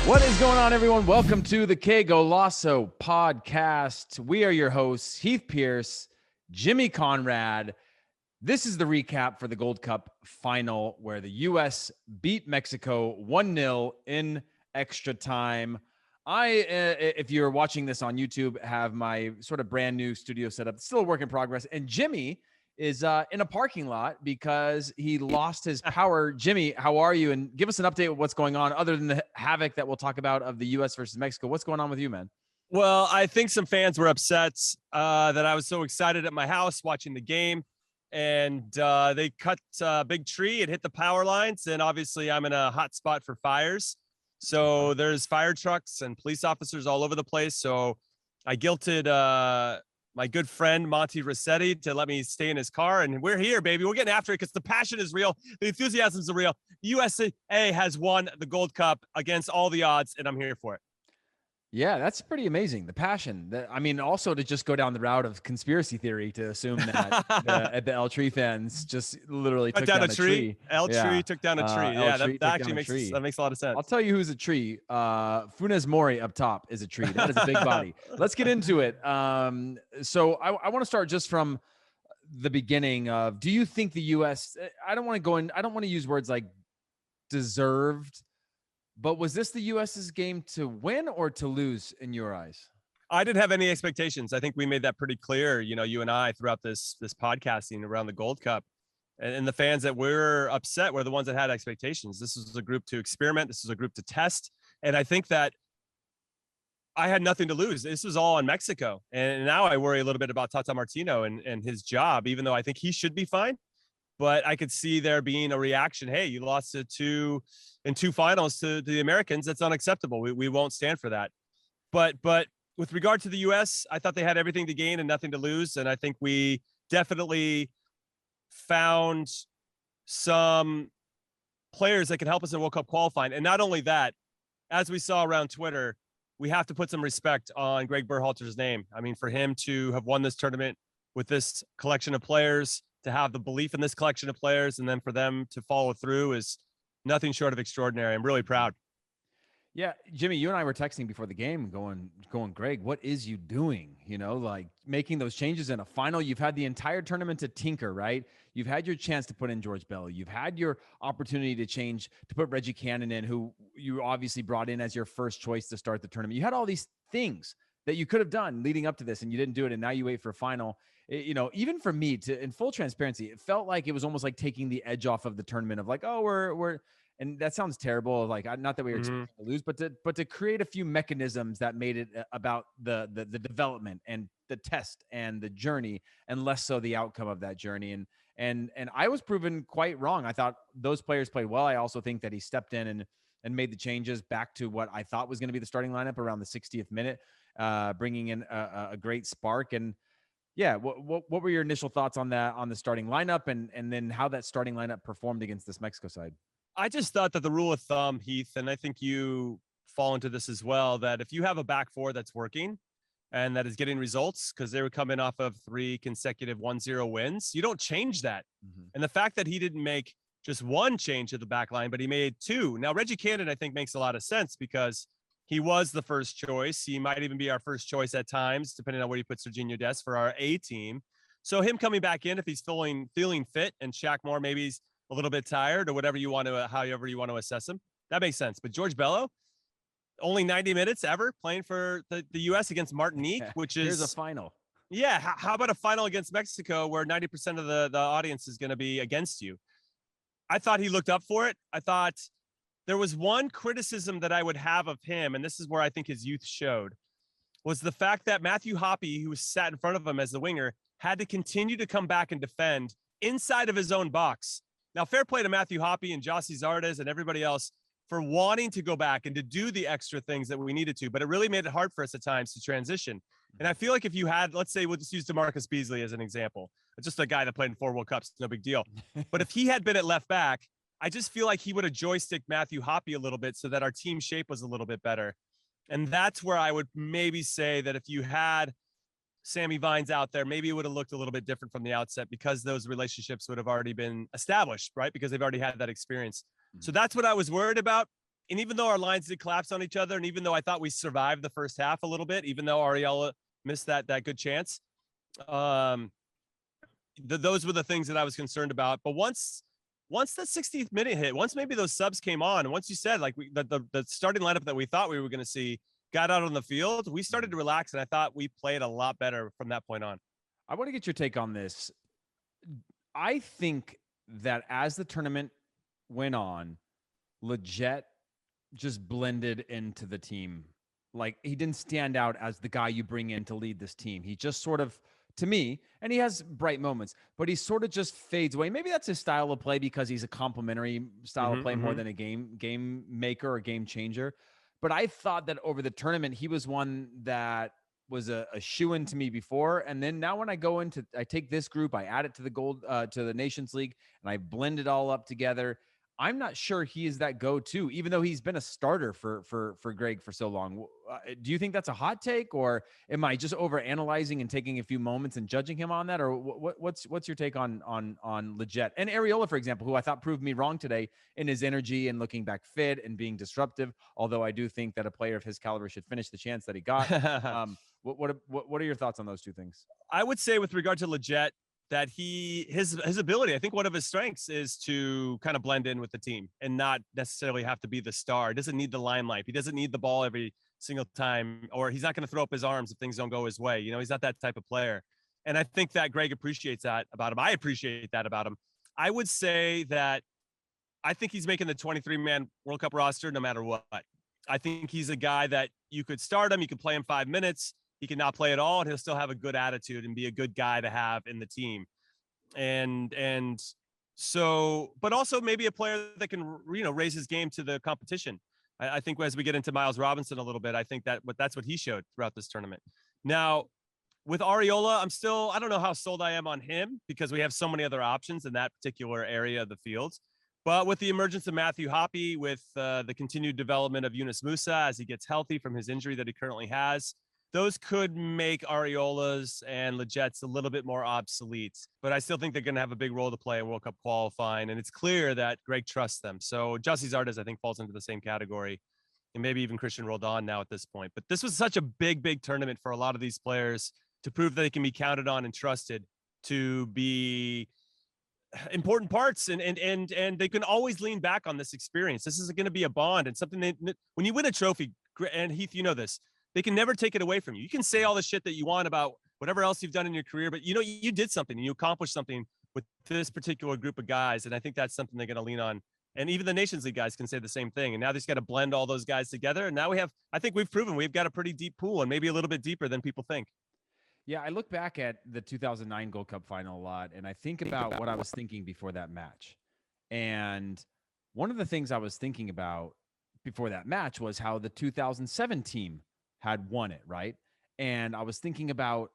What is going on, everyone? Welcome to the Que Golazo podcast. We are your hosts, Heath, Pearce, Jimmy, Conrad. This is the recap for the Gold Cup final where the U.S. beat Mexico 1-0 in extra time. If you're watching this on YouTube, have my sort of brand new studio setup. Still a work in progress. And Jimmy is in a parking lot because he lost his power. Jimmy, how are you? And give us an update of what's going on other than the havoc that we'll talk about of the U.S. versus Mexico. What's going on with you, man? Well, I think some fans were upset that I was so excited at my house watching the game, and they cut a big tree and hit the power lines. And obviously I'm in a hot spot for fires. So there's fire trucks and police officers all over the place. So I guilted my good friend Monty Rossetti to let me stay in his car, and we're here, baby. We're getting after it because the passion is real, the enthusiasm is real. The USA has won the Gold Cup against all the odds, and I'm here for it. Yeah, that's pretty amazing. The passion. Also to just go down the route of conspiracy theory to assume that the El Tree fans just literally took down a tree. El Tree took down a tree. Yeah, that actually makes a lot of sense. I'll tell you who's a tree. Funes Mori up top is a tree. That is a big body. Let's get into it. So I want to start just from the beginning of, do you think the U.S. I don't want to use words like deserved, but was this the U.S.'s game to win or to lose in your eyes? I didn't have any expectations. I think we made that pretty clear, you and I, throughout this podcasting around the Gold Cup. And the fans that were upset were the ones that had expectations. This was a group to experiment. This was a group to test. And I think that I had nothing to lose. This was all on Mexico. And now I worry a little bit about Tata Martino and his job, even though I think he should be fine. But I could see there being a reaction. Hey, you lost in two finals to the Americans. That's unacceptable. We won't stand for that. But with regard to the U.S., I thought they had everything to gain and nothing to lose. And I think we definitely found some players that can help us in World Cup qualifying. And not only that, as we saw around Twitter, we have to put some respect on Greg Berhalter's name. I mean, for him to have won this tournament with this collection of players, to have the belief in this collection of players, and then for them to follow through is nothing short of extraordinary. I'm really proud. Yeah, Jimmy, you and I were texting before the game going, Greg, what is you doing? Like making those changes in a final. You've had the entire tournament to tinker, right? You've had your chance to put in George Bello. You've had your opportunity to put Reggie Cannon in, who you obviously brought in as your first choice to start the tournament. You had all these things that you could have done leading up to this, and you didn't do it. And now you wait for a final. Even for me, in full transparency, it felt like it was almost like taking the edge off of the tournament of like, oh, we're, and that sounds terrible. Like, not that we were expecting to lose, but to create a few mechanisms that made it about the development and the test and the journey, and less so the outcome of that journey. And I was proven quite wrong. I thought those players played well. I also think that he stepped in and made the changes back to what I thought was going to be the starting lineup around the 60th minute, bringing in a great spark. And yeah, what were your initial thoughts on that, on the starting lineup, and then how that starting lineup performed against this Mexico side? I just thought that the rule of thumb, Heath, and I think you fall into this as well, that if you have a back four that's working and that is getting results, because they were coming off of 3 consecutive 1-0 wins, you don't change that. And the fact that he didn't make just one change at the back line, but he made 2. Now, Reggie Cannon, I think, makes a lot of sense because he was the first choice. He might even be our first choice at times, depending on where you put Serginho Dest for our A team. So him coming back in, if he's feeling fit, and Shaq Moore maybe he's a little bit tired, or however you want to assess him, that makes sense. But George Bello, only 90 minutes ever playing for the U.S. against Martinique, which is here's a final. Yeah, how about a final against Mexico where 90% of the audience is going to be against you? I thought he looked up for it. I thought there was one criticism that I would have of him, and this is where I think his youth showed, was the fact that Matthew Hoppe, who sat in front of him as the winger, had to continue to come back and defend inside of his own box. Now, fair play to Matthew Hoppe and Jossie Zardes and everybody else for wanting to go back and to do the extra things that we needed to, but it really made it hard for us at times to transition. And I feel like if you had, let's say, we'll just use DeMarcus Beasley as an example, just a guy that played in 4 World Cups, no big deal. But if he had been at left back, I just feel like he would have joysticked Matthew Hoppe a little bit so that our team shape was a little bit better. And that's where I would maybe say that if you had Sammy Vines out there, maybe it would have looked a little bit different from the outset because those relationships would have already been established, right? Because they've already had that experience. So that's what I was worried about. And even though our lines did collapse on each other, and even though I thought we survived the first half a little bit, even though Ariella missed that good chance, those were the things that I was concerned about. But once that 60th minute hit, once maybe those subs came on, and once you said like the starting lineup that we thought we were going to see got out on the field, we started to relax, and I thought we played a lot better from that point on. I want to get your take on this. I think that as the tournament went on, Leggett just blended into the team. Like, he didn't stand out as the guy you bring in to lead this team. He just sort of, to me, and he has bright moments, but he sort of just fades away. Maybe that's his style of play because he's a complementary style of play more than a game maker or game changer. But I thought that over the tournament, he was one that was a shoo-in to me before. And then now when I go into, I take this group, I add it to the Nations League, and I blend it all up together. I'm not sure he is that go-to, even though he's been a starter for Greg for so long. Do you think that's a hot take, or am I just over analyzing and taking a few moments and judging him on that? Or what's your take on Leggett and Arriola, for example, who I thought proved me wrong today in his energy and looking back fit and being disruptive? Although I do think that a player of his caliber should finish the chance that he got. What are your thoughts on those two things? I would say with regard to Leggett, that his ability, I think one of his strengths is to kind of blend in with the team and not necessarily have to be the star. He doesn't need the limelight. He doesn't need the ball every single time, or he's not going to throw up his arms if things don't go his way. He's not that type of player. And I think that Greg appreciates that about him. I appreciate that about him. I would say that I think he's making the 23-man World Cup roster no matter what. I think he's a guy that you could start him. You could play him 5 minutes. He can not play at all, and he'll still have a good attitude and be a good guy to have in the team. And so, but also maybe a player that can, raise his game to the competition. I think as we get into Miles Robinson a little bit, I think that's what he showed throughout this tournament. Now, with Arriola, I don't know how sold I am on him because we have so many other options in that particular area of the field. But with the emergence of Matthew Hoppe, with the continued development of Yunus Musa as he gets healthy from his injury that he currently has, those could make Arriola's and Leggett's a little bit more obsolete. But I still think they're going to have a big role to play in World Cup qualifying. And it's clear that Greg trusts them. So Jussi Zardes, I think, falls into the same category. And maybe even Christian Roldan now at this point. But this was such a big tournament for a lot of these players to prove that they can be counted on and trusted to be important parts. And they can always lean back on this experience. This is going to be a bond and something when you win a trophy, and Heath, you know this, they can never take it away from you. You can say all the shit that you want about whatever else you've done in your career, but you did something and you accomplished something with this particular group of guys. And I think that's something they're going to lean on. And even the Nations League guys can say the same thing. And now they just got to blend all those guys together. And now I think we've proven we've got a pretty deep pool and maybe a little bit deeper than people think. Yeah, I look back at the 2009 Gold Cup final a lot, and I think about what I was thinking before that match. And one of the things I was thinking about before that match was how the 2007 team had won it, right? And I was thinking about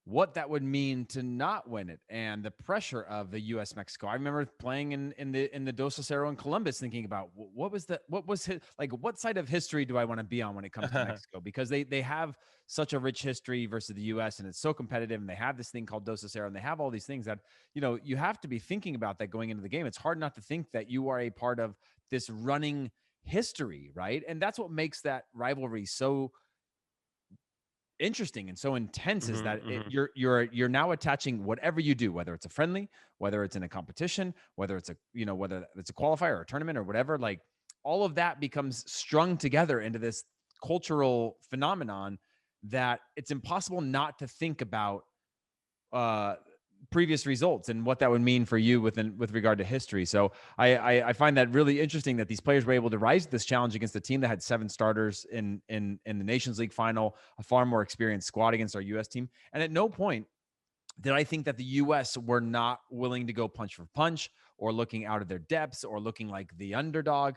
what that would mean to not win it and the pressure of the U.S. Mexico. I remember playing in the Dos Acero in Columbus, thinking about what side of history do I want to be on when it comes to Mexico? Because they have such a rich history versus the U.S. and it's so competitive, and they have this thing called Dos Acero, and they have all these things that you have to be thinking about that going into the game. It's hard not to think that you are a part of this running history, right? And that's what makes that rivalry so interesting and so intense, is that you're now attaching whatever you do, whether it's a friendly, whether it's in a competition, whether it's whether it's a qualifier or a tournament or whatever, like all of that becomes strung together into this cultural phenomenon that it's impossible not to think about previous results and what that would mean for you with regard to history. So I find that really interesting that these players were able to rise to this challenge against a team that had 7 starters in the Nations League final, a far more experienced squad against our U.S. team. And at no point did I think that the U.S. were not willing to go punch for punch or looking out of their depths or looking like the underdog.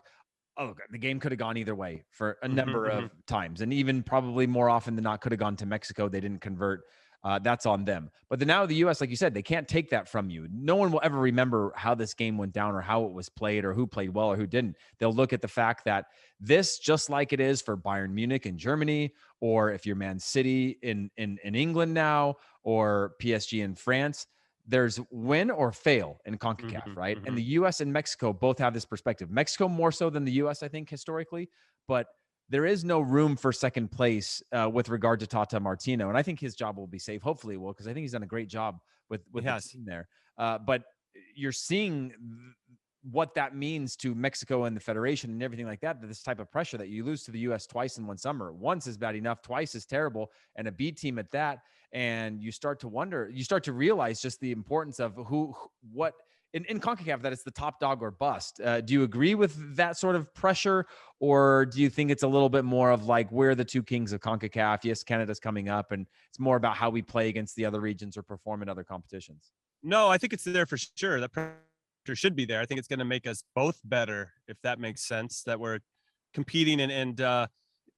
Oh, the game could have gone either way for a number of times. And even probably more often than not could have gone to Mexico. They didn't convert. That's on them. But now the U.S., like you said, they can't take that from you. No one will ever remember how this game went down or how it was played or who played well or who didn't. They'll look at the fact that this, just like it is for Bayern Munich in Germany, or if you're Man City in England now, or PSG in France, there's win or fail in CONCACAF, Mhm, right? And mhm. the US and Mexico both have this perspective. Mexico more so than the US, I think, historically, but there is no room for second place with regard to Tata Martino. And I think his job will be safe. Hopefully it will, because I think he's done a great job with the Yes. team there. But you're seeing what that means to Mexico and the federation and everything like that, this type of pressure that you lose to the US twice in one summer. Once is bad enough, twice is terrible, and a B team at that. And you start to wonder, you start to realize just the importance of what in CONCACAF, that it's the top dog or bust. Do you agree with that sort of pressure? Or do you think it's a little bit more of like, we're the two kings of CONCACAF? Yes, Canada's coming up, and it's more about how we play against the other regions or perform in other competitions? No, I think it's there for sure. That pressure should be there. I think it's going to make us both better, if that makes sense, that we're competing and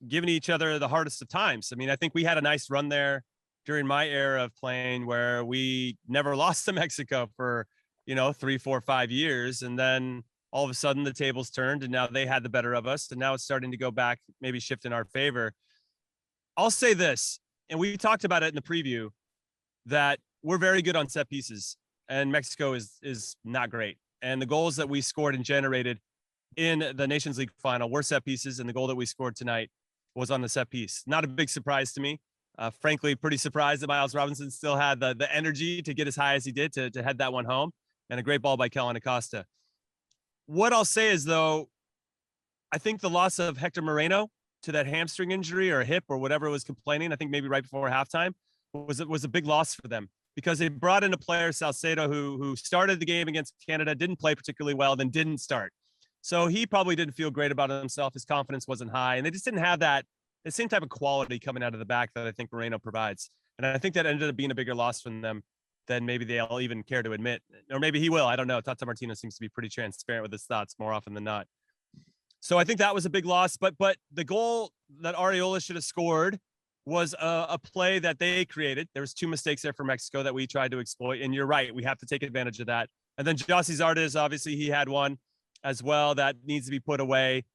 giving each other the hardest of times. I mean, I think we had a nice run there during my era of playing where we never lost to Mexico for, 3, 4, 5 years. And then all of a sudden the tables turned and now they had the better of us. And now it's starting to go back, maybe shift in our favor. I'll say this, and we talked about it in the preview, that we're very good on set pieces and Mexico is not great. And the goals that we scored and generated in the Nations League final were set pieces, and the goal that we scored tonight was on the set piece. Not a big surprise to me. Frankly, pretty surprised that Miles Robinson still had the energy to get as high as he did to head that one home, and a great ball by Kellen Acosta. What I'll say is, though, I think the loss of Hector Moreno to that hamstring injury or hip or whatever it was complaining, I think maybe right before halftime, was a big loss for them because they brought in a player, Salcedo, who started the game against Canada, didn't play particularly well, then didn't start. So he probably didn't feel great about himself. His confidence wasn't high, and they just didn't have the same type of quality coming out of the back that I think Moreno provides. And I think that ended up being a bigger loss from them than maybe they'll even care to admit, or maybe he will. I don't know. Tata Martino seems to be pretty transparent with his thoughts more often than not. So I think that was a big loss. But the goal that Areola should have scored was a play that they created. There was two mistakes there for Mexico that we tried to exploit. And you're right, we have to take advantage of that. And then Jossie Zardes, obviously, he had one as well that needs to be put away.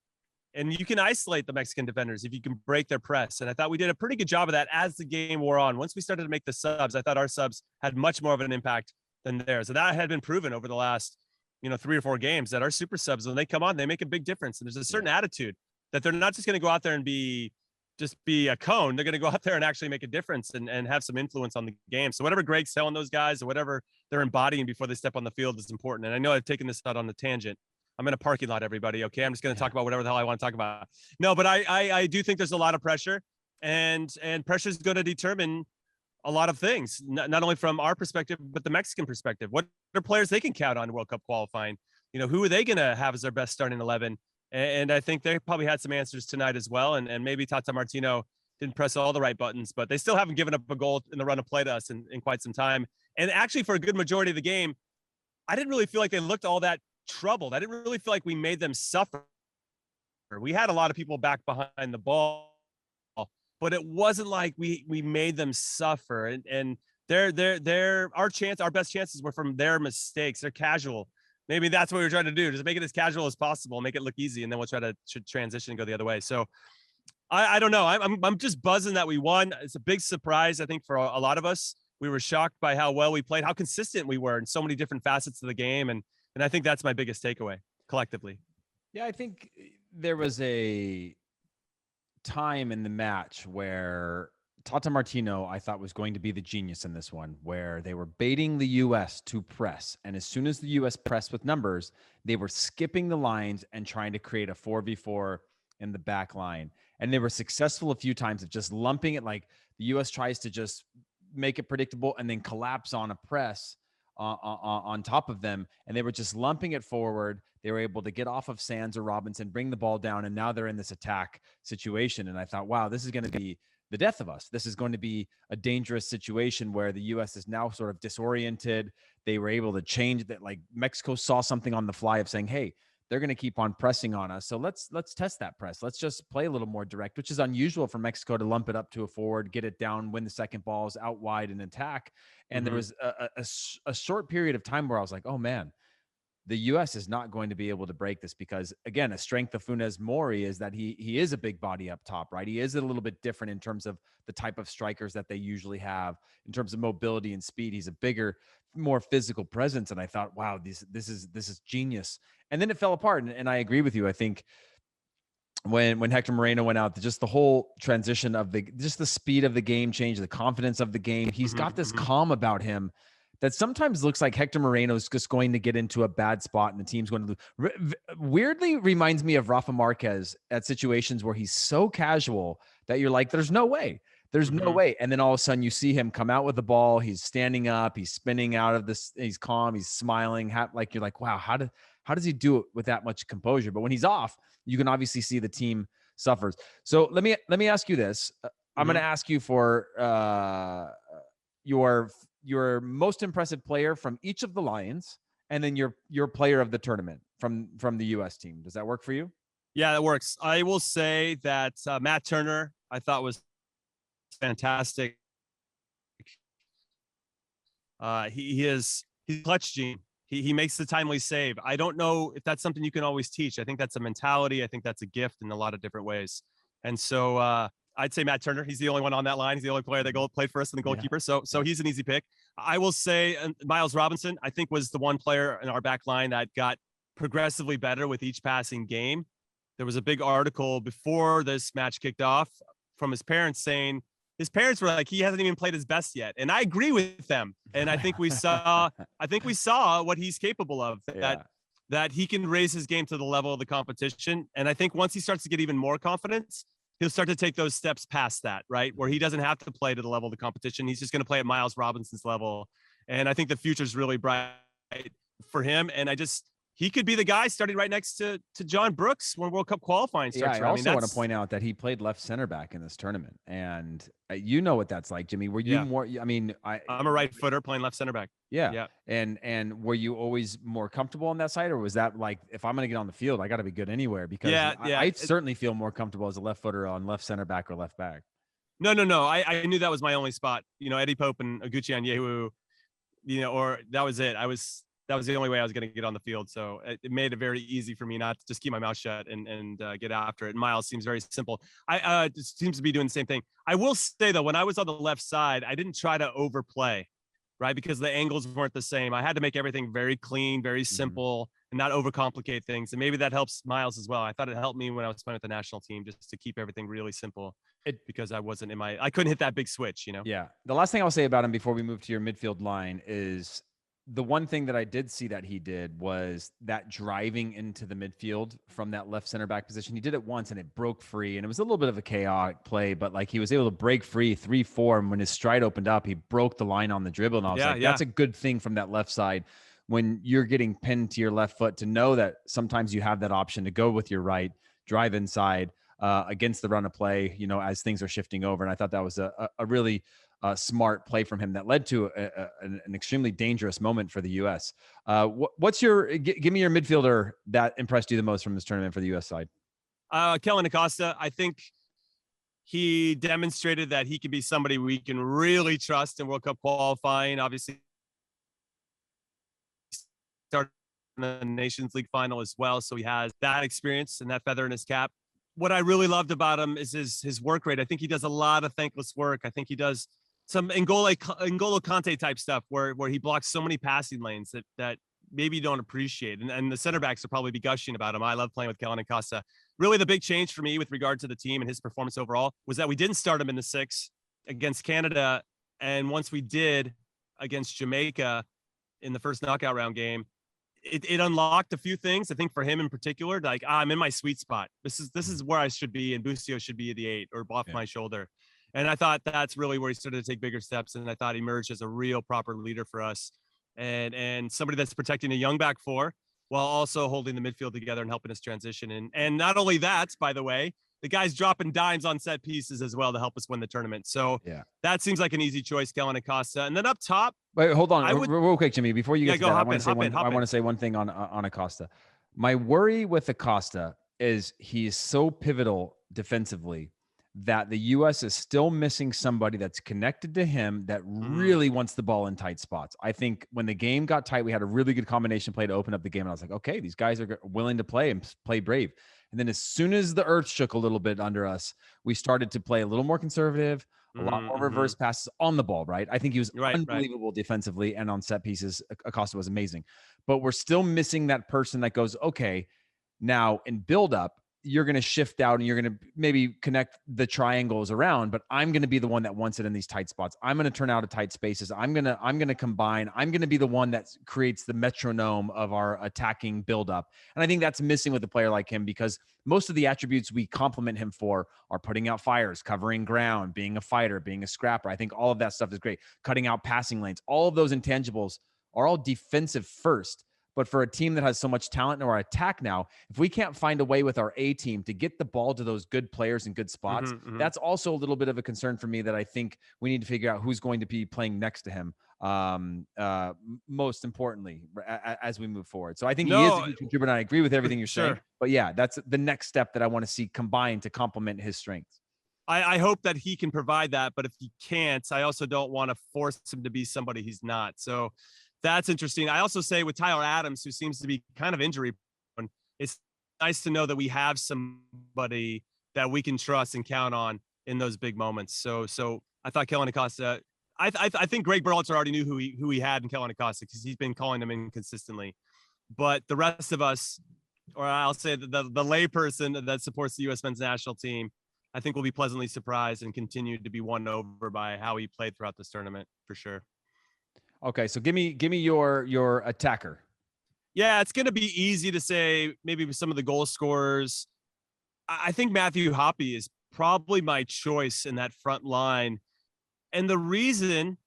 And you can isolate the Mexican defenders if you can break their press. And I thought we did a pretty good job of that as the game wore on. Once we started to make the subs, I thought our subs had much more of an impact than theirs. And that had been proven over the last, 3 or 4 games that our super subs, when they come on, they make a big difference. And there's a certain attitude that they're not just going to go out there and be a cone. They're going to go out there and actually make a difference and have some influence on the game. So whatever Greg's telling those guys or whatever they're embodying before they step on the field is important. And I know I've taken this out on the tangent. I'm in a parking lot, everybody. Okay. I'm just going to talk about whatever the hell I want to talk about. No, but I do think there's a lot of pressure and pressure is going to determine a lot of things, not only from our perspective, but the Mexican perspective. What are players they can count on World Cup qualifying? Who are they going to have as their best starting 11? And I think they probably had some answers tonight as well. And maybe Tata Martino didn't press all the right buttons, but they still haven't given up a goal in the run of play to us in quite some time. And actually, for a good majority of the game, I didn't really feel like they looked all that troubled. I didn't really feel like we made them suffer. We had a lot of people back behind the ball, but it wasn't like we made them suffer. And our best chances were from their mistakes. They're casual. Maybe that's what we were trying to do, just make it as casual as possible, make it look easy, and then we'll try to transition and go the other way. So I don't know. I'm just buzzing that we won. It's a big surprise, I think, for a lot of us. We were shocked by how well we played, how consistent we were in so many different facets of the game, and I think that's my biggest takeaway collectively. Yeah, I think there was a time in the match where Tata Martino, I thought, was going to be the genius in this one, where they were baiting the U.S. to press. And as soon as the U.S. pressed with numbers, they were skipping the lines and trying to create a 4v4 in the back line. And they were successful a few times of just lumping it. Like the U.S. tries to just make it predictable and then collapse on a press on top of them. And they were just lumping it forward. They were able to get off of Sands or Robinson, bring the ball down, and now they're in this attack situation. And I thought, wow, this is going to be the death of us. This is going to be a dangerous situation where the U.S. is now sort of disoriented. They were able to change that. Like Mexico saw something on the fly of saying, hey, they're going to keep on pressing on us. So let's test that press. Let's just play a little more direct, which is unusual for Mexico to lump it up to a forward, get it down, win the second balls out wide and attack. And there was a short period of time where I was like, oh man, the U.S. is not going to be able to break this because, again, a strength of Funes Mori is that he is a big body up top, right? He is a little bit different in terms of the type of strikers that they usually have in terms of mobility and speed. He's a bigger, more physical presence, and I thought, wow, this is genius. And then it fell apart, and I agree with you. I think when Hector Moreno went out, just the whole transition of the speed of the game changed, the confidence of the game. He's got this calm about him that sometimes looks like Hector Moreno is just going to get into a bad spot and the team's going to lose. Weirdly reminds me of Rafa Marquez at situations where he's so casual that you're like, there's no way. There's no way. And then all of a sudden you see him come out with the ball. He's standing up. He's spinning out of this. He's calm. He's smiling. Like you're like, wow, how does he do it with that much composure? But when he's off, you can obviously see the team suffers. So let me ask you this. I'm going to ask you for your most impressive player from each of the Lions, and then your player of the tournament from the U.S. team. Does that work for you? Yeah, that works. I will say that Matt Turner, I thought was fantastic. He's clutch gene. He makes the timely save. I don't know if that's something you can always teach. I think that's a mentality. I think that's a gift in a lot of different ways. And so I'd say Matt Turner. He's the only one on that line. He's the only player that played for us in the goalkeeper. So he's an easy pick. I will say Miles Robinson, I think, was the one player in our back line that got progressively better with each passing game. There was a big article before this match kicked off from his parents saying his parents were like, he hasn't even played his best yet. And I agree with them. And I think we saw what he's capable of, that he can raise his game to the level of the competition. And I think once he starts to get even more confidence, he'll start to take those steps past that, right? Where he doesn't have to play to the level of the competition. He's just going to play at Miles Robinson's level. And I think the future's really bright for him. And he could be the guy starting right next to John Brooks when World Cup qualifying starts. I also want to point out that he played left center back in this tournament, and you know what that's like, Jimmy. Were you more? I mean, I'm a right footer playing left center back. Yeah. And were you always more comfortable on that side, or was that like, if I'm going to get on the field, I got to be good anywhere? Because I certainly feel more comfortable as a left footer on left center back or left back. No. I knew that was my only spot. Eddie Pope and Oguchi Onyewu, or that was it. That was the only way I was going to get on the field. So it made it very easy for me not to just keep my mouth shut and get after it. And Miles seems very simple. I just seems to be doing the same thing. I will say, though, when I was on the left side, I didn't try to overplay, right? Because the angles weren't the same. I had to make everything very clean, very simple, and not overcomplicate things. And maybe that helps Miles as well. I thought it helped me when I was playing with the national team, just to keep everything really simple. Because I couldn't hit that big switch, Yeah. The last thing I'll say about him before we move to your midfield line is, the one thing that I did see that he did was that driving into the midfield from that left center back position. He did it once and it broke free, and it was a little bit of a chaotic play, but like he was able to break free 3-4. And when his stride opened up, he broke the line on the dribble. And I was that's a good thing from that left side when you're getting pinned to your left foot, to know that sometimes you have that option to go with your right, drive inside against the run of play, as things are shifting over. And I thought that was a really smart play from him that led to an extremely dangerous moment for the U.S. Give me your midfielder that impressed you the most from this tournament for the U.S. side? Kellen Acosta. I think he demonstrated that he can be somebody we can really trust in World Cup qualifying. Obviously, started in the Nations League final as well, so he has that experience and that feather in his cap. What I really loved about him is his work rate. I think he does a lot of thankless work. I think he does some N'Golo Kante type stuff where he blocks so many passing lanes that maybe you don't appreciate. And the center backs will probably be gushing about him. I love playing with Kellen Acosta. Really the big change for me with regard to the team and his performance overall was that we didn't start him in the 6 against Canada. And once we did against Jamaica in the first knockout round game, it unlocked a few things. I think for him in particular, like, I'm in my sweet spot. This is where I should be, and Busio should be at the 8 or off my shoulder. And I thought that's really where he started to take bigger steps. And I thought he emerged as a real proper leader for us and somebody that's protecting a young back four while also holding the midfield together and helping us transition. And not only that, by the way, the guy's dropping dimes on set pieces as well to help us win the tournament. So that seems like an easy choice, Kellen Acosta. And then up top. Wait, hold on real quick, Jimmy, before you get to that, I want to say one thing on Acosta. My worry with Acosta is he's so pivotal defensively that the U.S. is still missing somebody that's connected to him that really wants the ball in tight spots. I think when the game got tight, we had a really good combination play to open up the game. And I was like, okay, these guys are willing to play and play brave. And then as soon as the earth shook a little bit under us, we started to play a little more conservative, a lot more reverse passes on the ball, right? I think he was unbelievable defensively and on set pieces. Acosta was amazing. But we're still missing that person that goes, okay, now in build up, you're going to shift out and you're going to maybe connect the triangles around, but I'm going to be the one that wants it in these tight spots. I'm going to turn out of tight spaces. I'm going to combine. I'm going to be the one that creates the metronome of our attacking buildup. And I think that's missing with a player like him, because most of the attributes we compliment him for are putting out fires, covering ground, being a fighter, being a scrapper. I think all of that stuff is great. Cutting out passing lanes. All of those intangibles are all defensive first. But for a team that has so much talent in our attack now, if we can't find a way with our A team to get the ball to those good players in good spots, that's also a little bit of a concern for me, that I think we need to figure out who's going to be playing next to him, most importantly, as we move forward. So I think he is a good contributor, and I agree with everything you're saying. But yeah, that's the next step that I want to see combined to complement his strengths. I hope that he can provide that, but if he can't, I also don't want to force him to be somebody he's not. So that's interesting. I also say with Tyler Adams, who seems to be kind of injury prone, it's nice to know that we have somebody that we can trust and count on in those big moments. So I thought Kellen Acosta, I think Greg Berhalter already knew who he had in Kellen Acosta, because he's been calling him in consistently. But the rest of us, or I'll say the layperson that supports the U.S. men's national team, I think will be pleasantly surprised and continue to be won over by how he played throughout this tournament, for sure. Okay, so give me your attacker. Yeah, it's going to be easy to say maybe some of the goal scorers. I think Matthew Hoppe is probably my choice in that front line. And the reason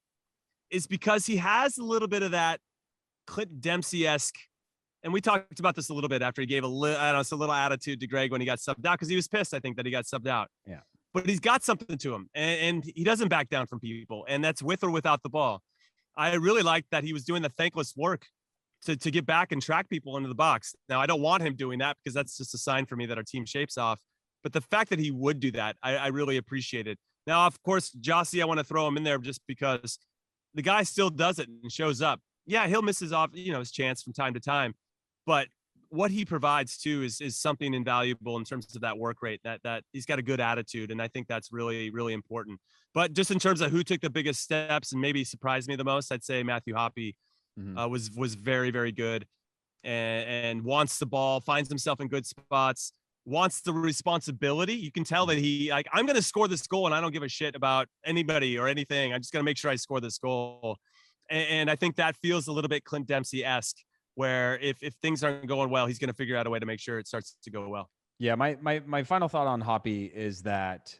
is because he has a little bit of that Clint Dempsey-esque, and we talked about this a little bit after he gave a little attitude to Greg when he got subbed out, because he was pissed, I think, that he got subbed out. Yeah. But he's got something to him, and he doesn't back down from people, and that's with or without the ball. I really liked that he was doing the thankless work to get back and track people into the box. Now, I don't want him doing that, because that's just a sign for me that our team shapes off. But the fact that he would do that, I really appreciate it. Now, of course, Jossie, I want to throw him in there just because the guy still does it and shows up. Yeah, he'll miss his chance from time to time. But what he provides too is something invaluable in terms of that work rate, that he's got a good attitude. And I think that's really, really important. But just in terms of who took the biggest steps and maybe surprised me the most, I'd say Matthew Hoppe was very, very good, and wants the ball, finds himself in good spots, wants the responsibility. You can tell that I'm going to score this goal and I don't give a shit about anybody or anything. I'm just going to make sure I score this goal. And I think that feels a little bit Clint Dempsey-esque, where if things aren't going well, he's going to figure out a way to make sure it starts to go well. Yeah, my final thought on Hoppe is that,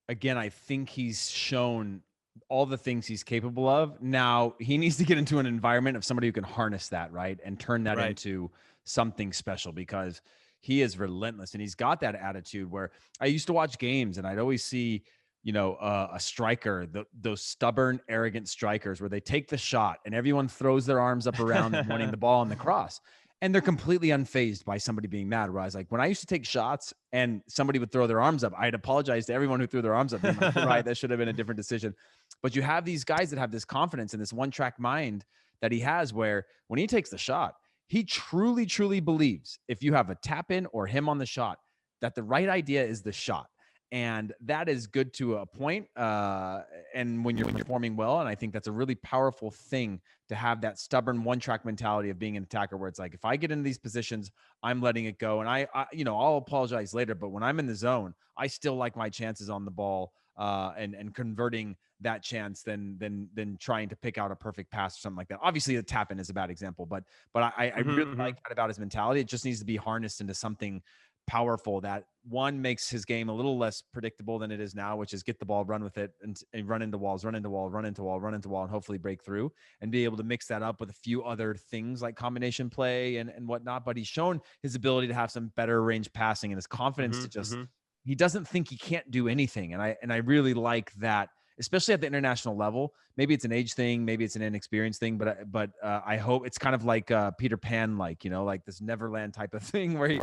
again, I think he's shown all the things he's capable of. Now he needs to get into an environment of somebody who can harness that, right, and turn that into something special, because he is relentless and he's got that attitude where I used to watch games and I'd always see, a striker, those stubborn, arrogant strikers where they take the shot and everyone throws their arms up around them wanting the ball on the cross. And they're completely unfazed by somebody being mad. Whereas, like, when I used to take shots and somebody would throw their arms up, I'd apologize to everyone who threw their arms up. Like, right, that should have been a different decision. But you have these guys that have this confidence and this one-track mind that he has, where when he takes the shot, he truly, truly believes, if you have a tap in or him on the shot, that the right idea is the shot. And that is good to a point. And when you're performing well, and I think that's a really powerful thing to have, that stubborn one-track mentality of being an attacker, where it's like, if I get into these positions, I'm letting it go. And I'll apologize later, but when I'm in the zone, I still like my chances on the ball, and converting that chance than trying to pick out a perfect pass or something like that. Obviously, the tap in is a bad example, but I really like that about his mentality. It just needs to be harnessed into something powerful that, one, makes his game a little less predictable than it is now, which is get the ball, run with it, and run into walls, run into wall, run into wall, run into wall, and hopefully break through, and be able to mix that up with a few other things like combination play and whatnot. But he's shown his ability to have some better range passing and his confidence to just, he doesn't think he can't do anything. And I really like that, especially at the international level. Maybe it's an age thing, maybe it's an inexperience thing, but I hope it's kind of like Peter Pan, like this Neverland type of thing where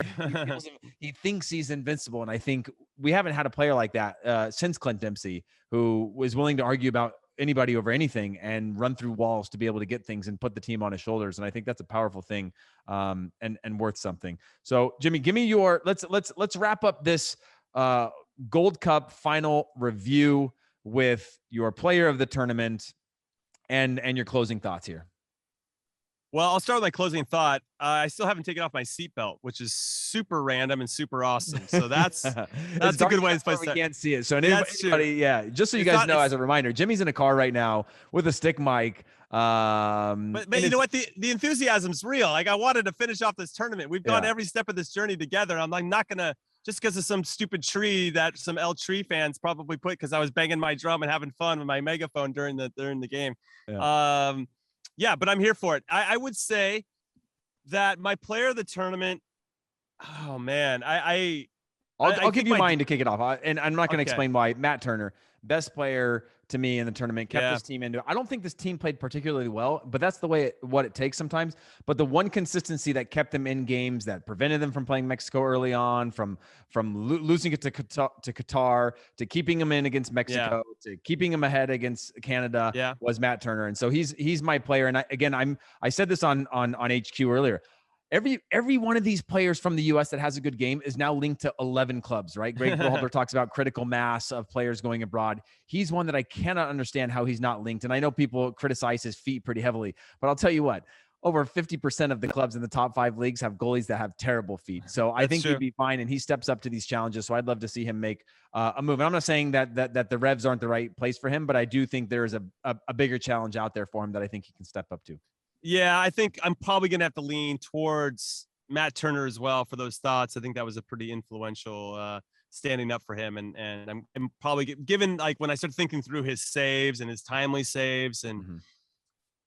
he thinks he's invincible. And I think we haven't had a player like that since Clint Dempsey, who was willing to argue about anybody over anything and run through walls to be able to get things and put the team on his shoulders. And I think that's a powerful thing, and worth something. So Jimmy, give me your, let's wrap up this Gold Cup final review with your player of the tournament and your closing thoughts here. Well, I'll start with my closing thought. I still haven't taken off my seatbelt, which is super random and super awesome. So that's a good way to start. We can't see it. So anybody, yeah, just so you guys know, as a reminder, Jimmy's in a car right now with a stick mic. But you know what? The enthusiasm's real. Like, I wanted to finish off this tournament. We've gone every step of this journey together. I'm like, not gonna, just because of some stupid tree that some El Tree fans probably put because I was banging my drum and having fun with my megaphone during the game. Yeah, but I'm here for it. I would say that my player of the tournament, oh man, I'll give you mine to kick it off. And I'm not going to explain why. Matt Turner, best player to me in the tournament, kept this team into it. I don't think this team played particularly well, but that's the way what it takes sometimes. But the one consistency that kept them in games, that prevented them from playing Mexico early on, from losing it to Qatar, to keeping them in against Mexico, to keeping them ahead against Canada, was Matt Turner. And so he's my player. And I said this on HQ earlier. Every one of these players from the U.S. that has a good game is now linked to 11 clubs, right? Greg Berhalter talks about critical mass of players going abroad. He's one that I cannot understand how he's not linked. And I know people criticize his feet pretty heavily, but I'll tell you what, over 50% of the clubs in the top 5 leagues have goalies that have terrible feet. So I think he'd be fine, and he steps up to these challenges. So I'd love to see him make a move. And I'm not saying that the Revs aren't the right place for him, but I do think there is a bigger challenge out there for him that I think he can step up to. Yeah, I think I'm probably going to have to lean towards Matt Turner as well for those thoughts. I think that was a pretty influential standing up for him. And I'm probably given, like, when I started thinking through his saves and his timely saves, and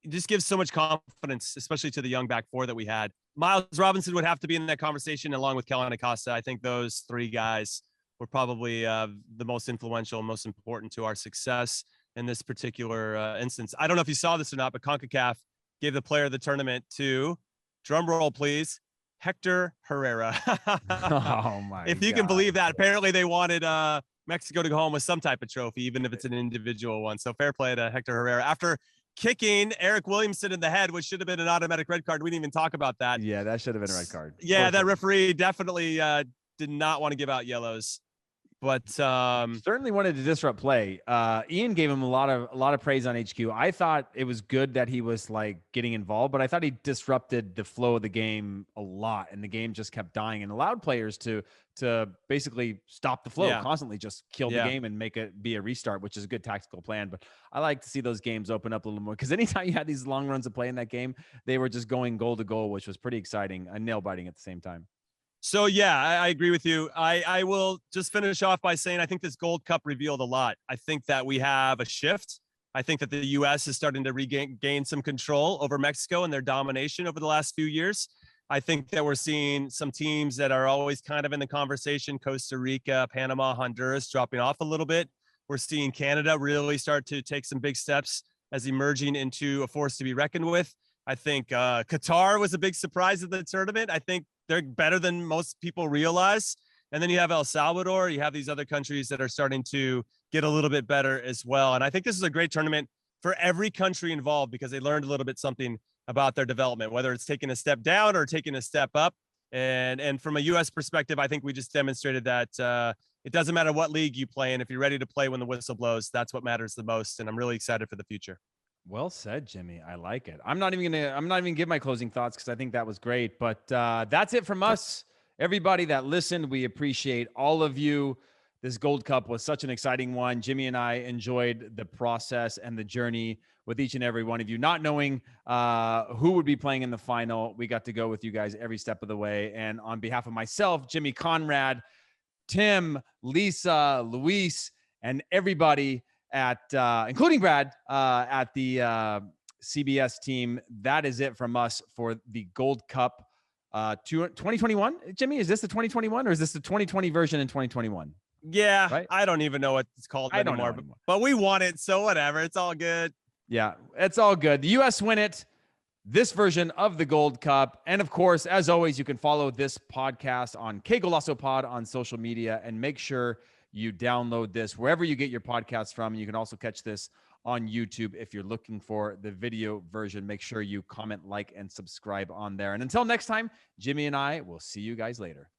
it just gives so much confidence, especially to the young back four that we had. Miles Robinson would have to be in that conversation along with Kellen Acosta. I think those 3 guys were probably the most influential, most important to our success in this particular instance. I don't know if you saw this or not, but CONCACAF gave the player of the tournament to, drum roll please, Hector Herrera. Oh my! If you can believe that. Apparently they wanted Mexico to go home with some type of trophy, even if it's an individual one. So fair play to Hector Herrera. After kicking Eric Williamson in the head, which should have been an automatic red card. We didn't even talk about that. Yeah, that should have been a red card. Yeah, that referee definitely did not want to give out yellows. But certainly wanted to disrupt play. Ian gave him a lot of praise on HQ. I thought it was good that he was like getting involved, but I thought he disrupted the flow of the game a lot, and the game just kept dying and allowed players to basically stop the flow, constantly just kill the game and make it be a restart, which is a good tactical plan. But I like to see those games open up a little more, because anytime you had these long runs of play in that game, they were just going goal to goal, which was pretty exciting and nail biting at the same time. So, yeah, I agree with you. I will just finish off by saying I think this Gold Cup revealed a lot. I think that we have a shift. I think that the U.S. is starting to regain some control over Mexico and their domination over the last few years. I think that we're seeing some teams that are always kind of in the conversation, Costa Rica, Panama, Honduras, dropping off a little bit. We're seeing Canada really start to take some big steps as emerging into a force to be reckoned with. I think Qatar was a big surprise of the tournament. I think they're better than most people realize. And then you have El Salvador. You have these other countries that are starting to get a little bit better as well. And I think this is a great tournament for every country involved, because they learned a little bit something about their development, whether it's taking a step down or taking a step up. And from a U.S. perspective, I think we just demonstrated that it doesn't matter what league you play in. If you're ready to play when the whistle blows, that's what matters the most. And I'm really excited for the future. Well said, Jimmy. I like it. I'm not even gonna give my closing thoughts, because I think that was great. But that's it from us. Everybody that listened, we appreciate all of you. This Gold Cup was such an exciting one. Jimmy and I enjoyed the process and the journey with each and every one of you. Not knowing who would be playing in the final, we got to go with you guys every step of the way. And on behalf of myself, Jimmy, Conrad, Tim, Lisa, Luis, and everybody at including Brad at the CBS team, that is it from us for the Gold Cup 2021. Jimmy, is this the 2021 or is this the 2020 version in 2021? Yeah, right? I don't even know what it's called anymore, but we won it, so whatever. It's all good. Yeah, it's all good. The U.S. win it. this version of the Gold Cup. And of course, as always, you can follow this podcast on Que Golazo Pod on social media, and make sure you download this wherever you get your podcasts from. And you can also catch this on YouTube if you're looking for the video version. Make sure you comment, like, and subscribe on there. And until next time, Jimmy and I will see you guys later.